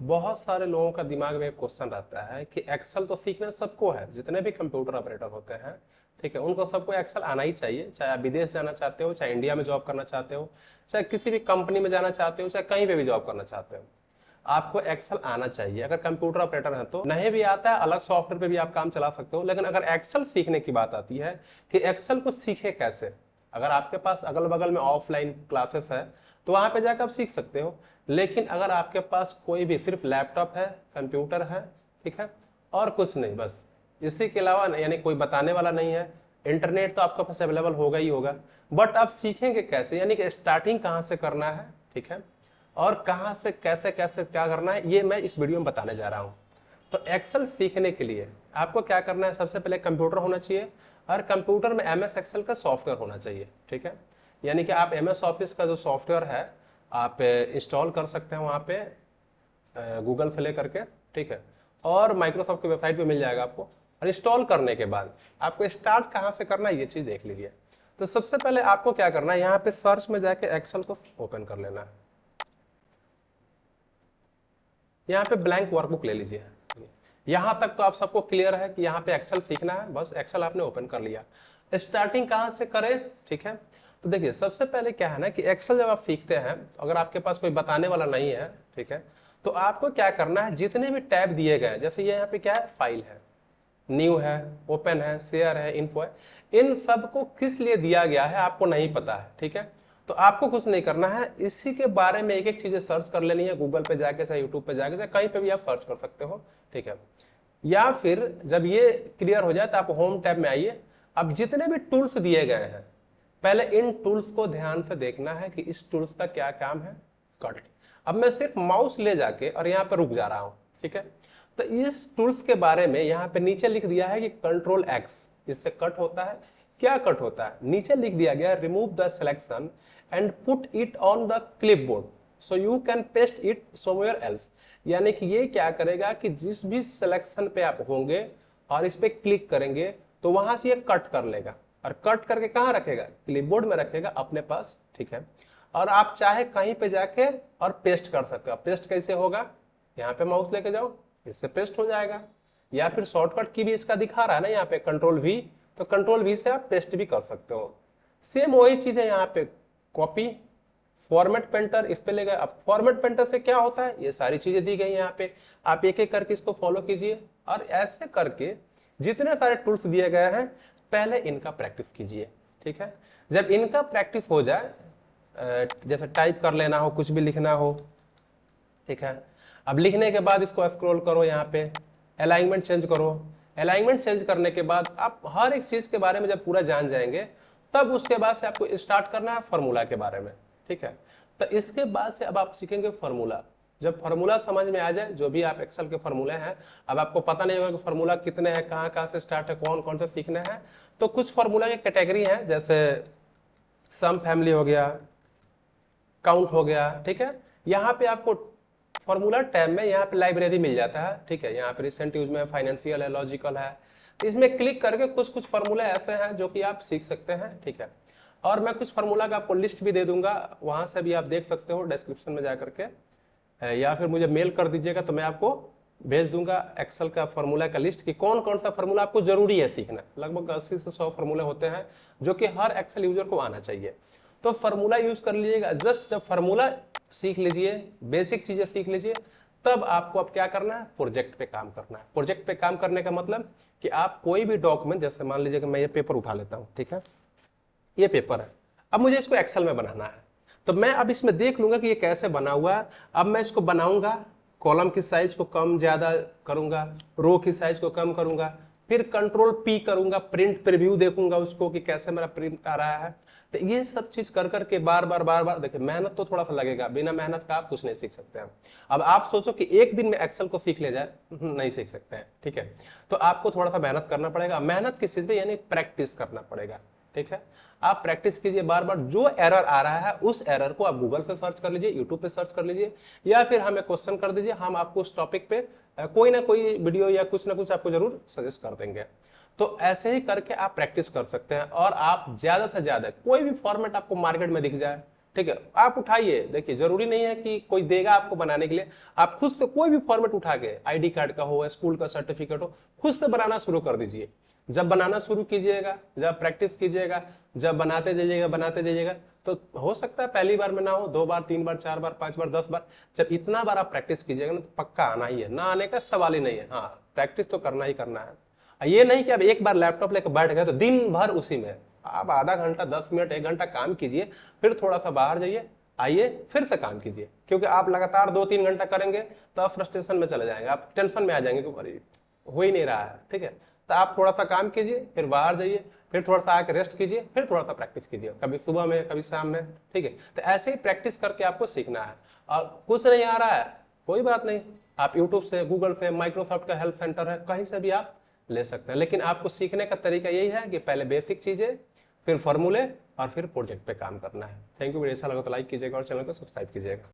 बहुत सारे लोगों का दिमाग में एक क्वेश्चन रहता है कि एक्सेल तो सीखना सबको है, जितने भी कंप्यूटर ऑपरेटर होते हैं, ठीक है, उनको सबको एक्सेल आना ही चाहिए, चाहे आप विदेश जाना चाहते हो, चाहे इंडिया में जॉब करना चाहते हो, चाहे किसी भी कंपनी में जाना चाहते हो, चाहे कहीं पे भी जॉब करना चाहते हो, आपको एक्सेल आना चाहिए। अगर कंप्यूटर ऑपरेटर है तो नहीं भी आता है, अलग सॉफ्टवेयर पे भी आप काम चला सकते हो, लेकिन अगर एक्सेल सीखने की बात आती है कि एक्सेल को सीखे कैसे, अगर आपके पास अगल बगल में ऑफलाइन क्लासेस है तो वहां पे जाकर आप सीख सकते हो। लेकिन अगर आपके पास कोई भी सिर्फ लैपटॉप है, कंप्यूटर है, ठीक है, और कुछ नहीं, बस इसी के अलावा यानी कोई बताने वाला नहीं है, इंटरनेट तो आपके पास अवेलेबल होगा ही होगा, बट आप सीखेंगे कैसे, यानी कि स्टार्टिंग कहाँ से करना है, ठीक है, और कहां से कैसे कैसे क्या करना है, ये मैं इस वीडियो में बताने जा रहा हूं। तो एक्सेल सीखने के लिए आपको क्या करना है, सबसे पहले कंप्यूटर होना चाहिए, और कंप्यूटर में एमएस एक्सेल का सॉफ्टवेयर होना चाहिए, ठीक है, यानी कि आप एमएस ऑफिस का जो सॉफ्टवेयर है आप इंस्टॉल कर सकते हैं वहां पे गूगल से लेकर के, ठीक है, और माइक्रोसॉफ्ट की वेबसाइट पे मिल जाएगा आपको। और इंस्टॉल करने के बाद आपको स्टार्ट कहां से करना है ये चीज देख लीजिए। तो सबसे पहले आपको क्या करना है, यहाँ पे सर्च में जाके एक्सेल को ओपन कर लेना है, यहाँ पे ब्लैंक वर्कबुक ले लीजिए। यहां तक तो आप सबको क्लियर है कि यहाँ पे एक्सेल सीखना है, बस एक्सेल आपने ओपन कर लिया। स्टार्टिंग कहां से करें, ठीक है, तो देखिए सबसे पहले क्या है ना कि एक्सेल जब आप सीखते हैं, अगर आपके पास कोई बताने वाला नहीं है, ठीक है, तो आपको क्या करना है, जितने भी टैब दिए गए हैं, जैसे ये यहाँ पे क्या है, फाइल है, न्यू है, ओपन है, शेयर है, इन्फो है, इन सब को किस लिए दिया गया है आपको नहीं पता है, ठीक है, तो आपको कुछ नहीं करना है, इसी के बारे में एक एक चीजें सर्च कर लेनी है, गूगल पे जाके, चाहे यूट्यूब पे जाके, चाहे कहीं पे भी आप सर्च कर सकते हो, ठीक है। या फिर जब ये क्लियर हो जाए तो आप होम टैब में आइए। अब जितने भी टूल्स दिए गए हैं, पहले इन टूल्स को ध्यान से देखना है कि इस टूल्स का क्या काम है, कट। अब मैं सिर्फ माउस ले जाके और यहाँ पे रुक जा रहा हूं, ठीक है, तो इस टूल्स के बारे में यहाँ पे नीचे लिख दिया है कि कंट्रोल एक्स, इससे कट होता है। क्या कट होता है, नीचे लिख दिया गया remove the selection and put it on the clipboard so you can paste it somewhere else. यानी कि ये क्या करेगा कि जिस भी सिलेक्शन पे आप होंगे और इस पे क्लिक करेंगे तो वहां से ये कट कर लेगा, और कट करके कहां रखेगा, क्लिपबोर्ड में रखेगा अपने पास, ठीक है। और आप चाहे कहीं पे जाके और पेस्ट कर सकते हो। पेस्ट कैसे होगा, यहाँ पे माउस लेके जाओ, इससे पेस्ट हो जाएगा। या फिर शॉर्टकट की भी इसका दिखा रहा है ना यहाँ पे कंट्रोल वी, तो कंट्रोल वी से आप पेस्ट भी कर सकते हो। सेम वही चीज है यहाँ पे, कॉपी, फॉर्मेट पेंटर, इस पे ले गए। अब फॉर्मेट पेंटर से क्या होता है, ये सारी चीजें दी गई यहाँ पे, आप एक एक करके इसको फॉलो कीजिए, और ऐसे करके जितने सारे टूल्स दिए गए हैं पहले इनका प्रैक्टिस कीजिए, ठीक है। जब इनका प्रैक्टिस हो जाए, जैसे टाइप कर लेना हो, कुछ भी लिखना हो, ठीक है, अब लिखने के बाद इसको स्क्रॉल करो, यहाँ पे अलाइनमेंट चेंज करो। अलाइनमेंट चेंज करने के बाद आप हर एक चीज के बारे में जब पूरा जान जाएंगे, तब उसके बाद से आपको स्टार्ट करना है फॉर्मूला के बारे में, ठीक है। तो इसके बाद से अब आप सीखेंगे फॉर्मूला। जब फॉर्मूला समझ में आ जाए, जो भी आप एक्सेल के फॉर्मूले हैं, अब आपको पता नहीं होगा कि फॉर्मूला कितने हैं, कहाँ कहाँ से स्टार्ट है, कौन कौन से सीखने हैं, तो कुछ फॉर्मूला की कैटेगरी है, जैसे सम फैमिली हो गया, काउंट हो गया, ठीक है। यहाँ पे आपको फॉर्मूला टैब में यहाँ पे लाइब्रेरी मिल जाता है, ठीक है, यहाँ पे रिसेंट यूज में फाइनेंशियल है, लॉजिकल है, इसमें क्लिक करके कुछ कुछ फॉर्मूले ऐसे हैं जो कि आप सीख सकते हैं, ठीक है। और मैं कुछ फॉर्मूला का आपको लिस्ट भी दे दूंगा, वहां से भी आप देख सकते हो डिस्क्रिप्शन में जाकर के, या फिर मुझे मेल कर दीजिएगा तो मैं आपको भेज दूंगा एक्सेल का फॉर्मूला का लिस्ट कि कौन कौन सा फॉर्मूला आपको जरूरी है सीखना। लगभग 80 से 100 फॉर्मूले होते हैं जो कि हर एक्सेल यूजर को आना चाहिए। तो फॉर्मूला यूज कर लीजिएगा। जस्ट जब फॉर्मूला सीख लीजिए, बेसिक चीजें सीख लीजिए, तब आपको अब क्या करना है, प्रोजेक्ट पे काम करना है। प्रोजेक्ट पे काम करने का मतलब कि आप कोई भी डॉक्यूमेंट, जैसे मान लीजिए कि मैं ये पेपर उठा लेता हूं, ठीक है, ये पेपर है, अब मुझे इसको एक्सेल में बनाना है, तो मैं अब इसमें देख लूंगा कि ये कैसे बना हुआ है। अब मैं इसको बनाऊंगा, कॉलम की साइज को कम ज्यादा करूंगा, रो की साइज को कम करूंगा, फिर कंट्रोल पी करूंगा, प्रिंट प्रीव्यू देखूंगा उसको कि कैसे मेरा प्रिंट आ रहा है। तो ये सब चीज कर करके बार बार देखिए, मेहनत तो थोड़ा सा लगेगा, बिना मेहनत का आप कुछ नहीं सीख सकते हैं। अब आप सोचो कि एक दिन में एक्सेल को सीख ले जाए, नहीं सीख सकते हैं, ठीक है। तो आपको थोड़ा सा मेहनत करना पड़ेगा। मेहनत किस चीज पे, यानी प्रैक्टिस करना पड़ेगा, ठीक है। आप प्रैक्टिस कीजिए बार बार। जो एरर आ रहा है उस एरर को आप गूगल से सर्च कर लीजिए, यूट्यूब पे सर्च कर लीजिए, या फिर हमें क्वेश्चन कर दीजिए, हम आपको उस टॉपिक पे कोई ना कोई वीडियो या कुछ ना कुछ आपको जरूर सजेस्ट कर देंगे। तो ऐसे ही करके आप प्रैक्टिस कर सकते हैं, और आप ज्यादा से ज्यादा कोई भी फॉर्मेट आपको मार्केट में दिख जाए, ठीक है, आप उठाइए, देखिए जरूरी नहीं है कि कोई देगा आपको बनाने के लिए, आप खुद से कोई भी फॉर्मेट उठा के, आईडी कार्ड का हो, स्कूल का सर्टिफिकेट हो, खुद से बनाना शुरू कर दीजिए। जब बनाना शुरू कीजिएगा, जब प्रैक्टिस कीजिएगा, जब बनाते जाइएगा, तो हो सकता है पहली बार में ना हो, 2 बार 3 बार 4 बार 5 बार 10 बार, जब इतना बार आप प्रैक्टिस कीजिएगा ना, तो पक्का आना ही है, ना आने का सवाल ही नहीं है। हाँ, प्रैक्टिस तो करना ही करना है। ये नहीं कि अब एक बार लैपटॉप लेकर बैठ गए तो दिन भर उसी में, आप आधा घंटा 10 मिनट 1 घंटा काम कीजिए, फिर थोड़ा सा बाहर जाइए, आइए फिर से काम कीजिए, क्योंकि आप लगातार 2-3 घंटा करेंगे तो आप फ्रस्ट्रेशन में चले जाएंगे, आप टेंशन में आ जाएंगे कि अरे हो ही नहीं रहा है। ठीक है, तो आप थोड़ा सा काम कीजिए, फिर बाहर जाइए, फिर थोड़ा सा आके रेस्ट कीजिए, फिर थोड़ा सा प्रैक्टिस कीजिए, कभी सुबह में कभी शाम में। ठीक है, तो ऐसे ही प्रैक्टिस करके आपको सीखना है। और कुछ नहीं आ रहा है, कोई बात नहीं, आप यूट्यूब से, गूगल से, माइक्रोसॉफ्ट का हेल्प सेंटर है, कहीं से भी आप ले सकते हैं। लेकिन आपको सीखने का तरीका यही है कि पहले बेसिक चीजें, फिर फॉर्मूले, और फिर प्रोजेक्ट पे काम करना है। थैंक यू, वीडियो अच्छा लगा तो लाइक कीजिएगा और चैनल को सब्सक्राइब कीजिएगा।